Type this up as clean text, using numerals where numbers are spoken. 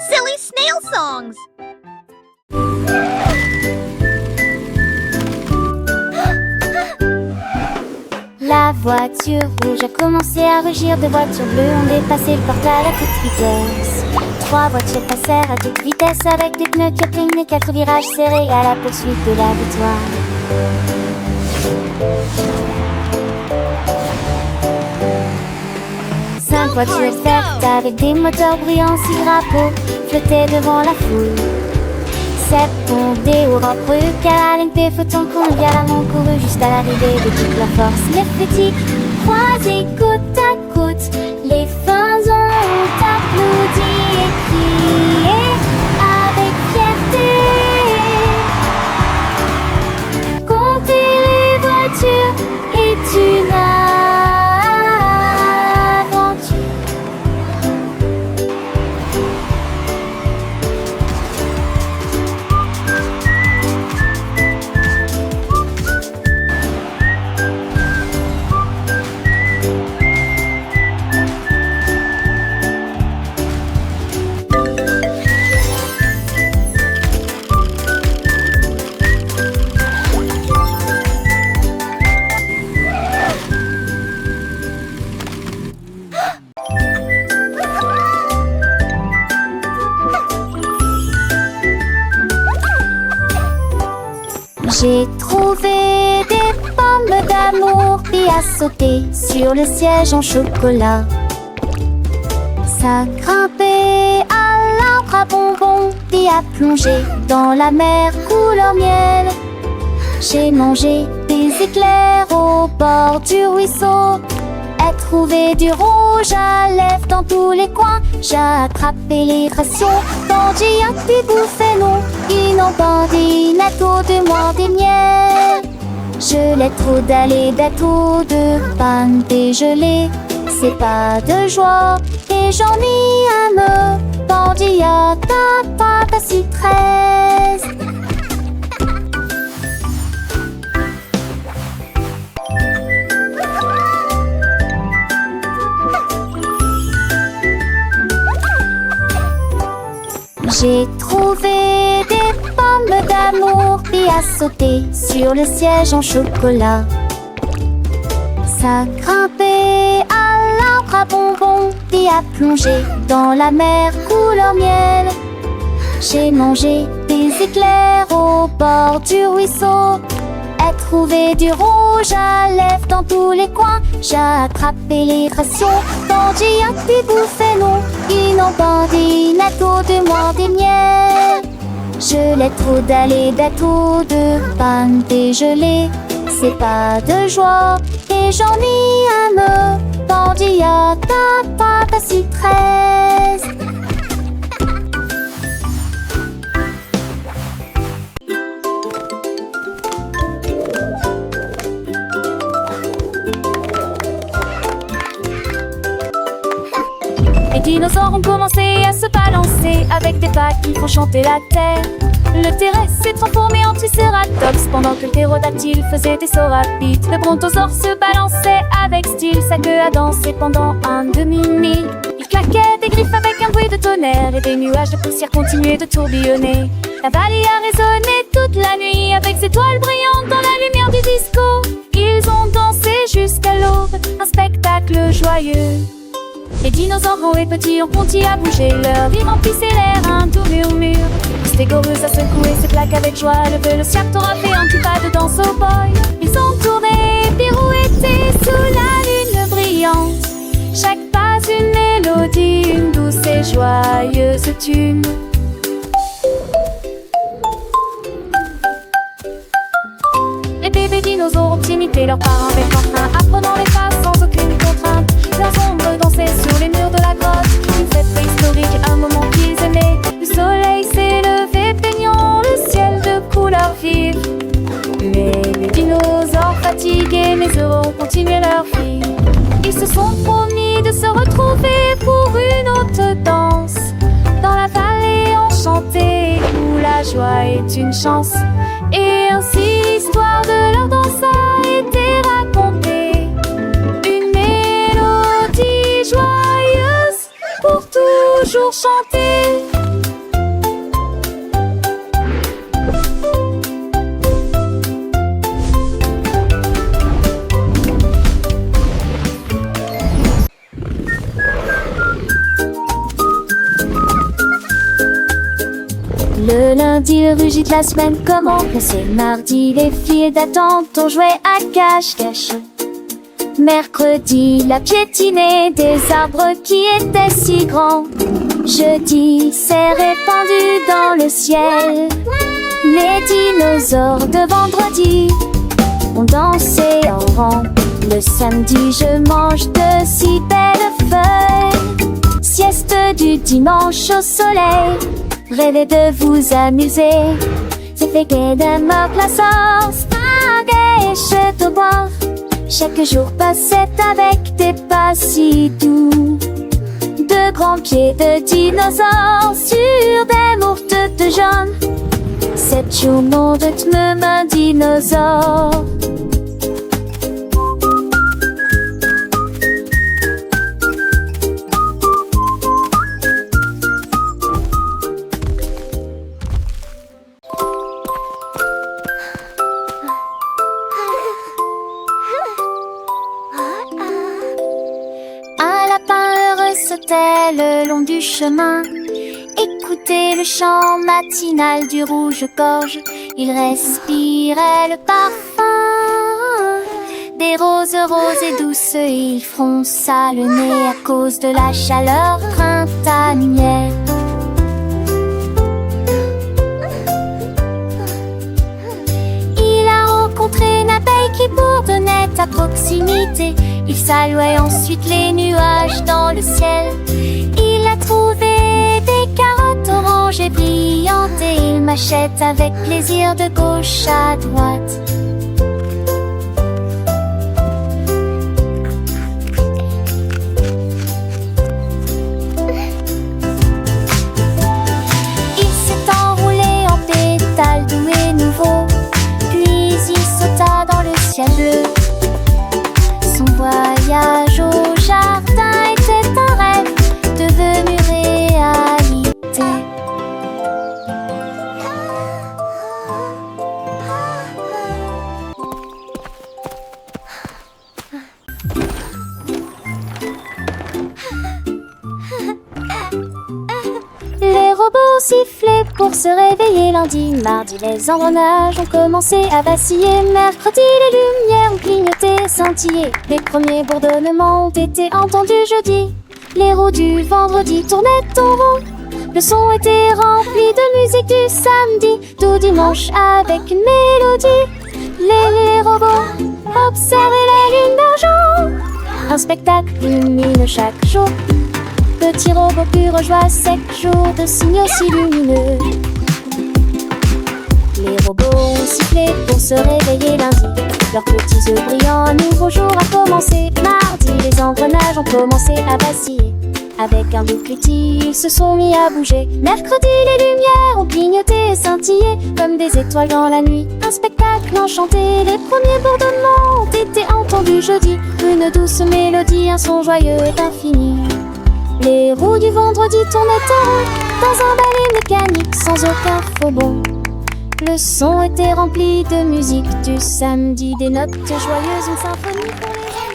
Silly snail songs! La voiture rouge a commencé à rugir, deux voitures bleues ont dépassé le portail à toute vitesse. Trois voitures passèrent à toute vitesse avec des pneus qui clignent et quatre virages serrés à la poursuite de la victoire. Cinq voitures vertes avec des moteurs bruyants, six drapeaux flottaient devant la foule. Sept bondés au roc car avec des photons qu'on violemment couru juste à l'arrivée de toute leur force. Les critiques croisés côte à côte, les fans ont applaudi et crié avec fierté. Compter les voitures est une aventure. J'ai trouvé des pommes d'amour et à sauter sur le siège en chocolat. Ça grimpait à l'arbre à bonbons et à plonger dans la mer couleur miel. J'ai mangé des éclairs au bord du ruisseau et trouvé du rouge à lèvres dans tous les coins. J'ai attrapé les rations, bandit a pu bouffer non. Ils n'ont bandit netto de moi des miels. Je l'ai trop d'aller d'eau de panne dégelée. C'est pas de joie et j'en ai un me. Bandit a ta pâte à 6-13. J'ai trouvé des pommes d'amour et à sauter sur le siège en chocolat. Ça grimpait à l'arbre à bonbons et à plonger dans la mer couleur miel. J'ai mangé des éclairs au bord du ruisseau et trouvé du rouge à lèvres dans tous les coins. J'ai attrapé les rations, bandit a pu bouffer non. Ils n'ont bandit netto de moi des miels. Je l'ai trop d'aller d'eau de panne dégelée. C'est pas de joie et j'en ai un me. Bandit a ta pâte à 6-13. Les dinosaures ont commencé à se balancer avec des pattes qui font chanter la terre. Le T-Rex s'est transformé en Triceratops pendant que le ptérodactyle faisait des sauts rapides. Le brontosaure se balançait avec style, sa queue a dansé pendant un demi-mille. Il claquait des griffes avec un bruit de tonnerre et des nuages de poussière continuaient de tourbillonner. La vallée a résonné toute la nuit avec ses étoiles brillantes dans la lumière du disco. Ils ont dansé jusqu'à l'aube, un spectacle joyeux. Les dinosaures grands et petits ont continué à bouger, leur vie remplissait l'air, un doux murmure. Le stégorus a secoué ses plaques avec joie, le vélociraptor a fait un petit pas de danse au boy. Ils ont tourné, pirouetté sous la lune brillante. Chaque pas une mélodie, une douce et joyeuse tune. Les bébés dinosaures ont imité leurs parents avec entrain, apprenant les pas sans aucune contrainte. Leurs ombres dansaient sur les murs de la grotte, une fête préhistorique, un moment qu'ils aimaient. Le soleil s'est levé, peignant le ciel de couleurs vives. Mais les dinosaures fatigués mais heureux ont continué leur vie. Ils se sont promis de se retrouver pour une autre danse dans la vallée enchantée où la joie est une chance. Et ainsi l'histoire de leur danse a été racontée. Une mélodie joyeuse pour toujours chanter. Le lundi, le rugit de la semaine commençait. Mardi, les filles d'attente ont joué à cache-cache. Mercredi, la piétinée des arbres qui étaient si grands. Jeudi, s'est répandu dans le ciel. Les dinosaures de vendredi ont dansé en rang. Le samedi, je mange de si belles feuilles. Sieste du dimanche au soleil. Rêvez de vous amuser. C'est fait d'un mort la sauce. Spaghetti au boire. Chaque jour passait avec des pas si doux. De grands pieds de dinosaures sur des mourtes de jaune. 7 jours mon rythme un dinosaure. Un lapin heureux sautait le long du chemin. Écoutez le chant matinal du rouge-gorge. Il respirait le parfum des roses roses et douces. Il fronça le nez à cause de la chaleur printanière. Il a rencontré une abeille qui bourdonnait à proximité. Il saluait ensuite les nuages dans le ciel. Il a trouvé des carottes oranges et brillantes et il mâchait avec plaisir de gauche à droite. Il s'est enroulé en pétales doux et nouveaux, puis il sauta dans le ciel bleu. Son voyage au jardin était un rêve devenu réalité. Les robots sifflaient pour se réveiller lundi. Mardi, les engrenages ont commencé à vaciller. Mercredi, les lumières ont clignoté, scintillé. Les premiers bourdonnements ont été entendus jeudi. Les roues du vendredi tournaient en rond. Le son était rempli de musique du samedi, tout dimanche avec une mélodie. Les robots observaient la lune d'argent. Un spectacle lumineux chaque jour. Petit robot pur joie, 7 jours de signaux si lumineux. Les robots ont sifflé pour se réveiller lundi. Leurs petits œufs brillants, un nouveau jour a commencé. Mardi, les engrenages ont commencé à vaciller. Avec un doux cliquetis, ils se sont mis à bouger. Mercredi, les lumières ont clignoté et scintillé comme des étoiles dans la nuit. Un spectacle enchanté, les premiers bourdonnements ont été entendus jeudi. Une douce mélodie, un son joyeux et infini. Les roues du vendredi tournaient en rond dans un balai mécanique sans aucun faux bond. Le son était rempli de musique du samedi, des notes joyeuses, une symphonie pour les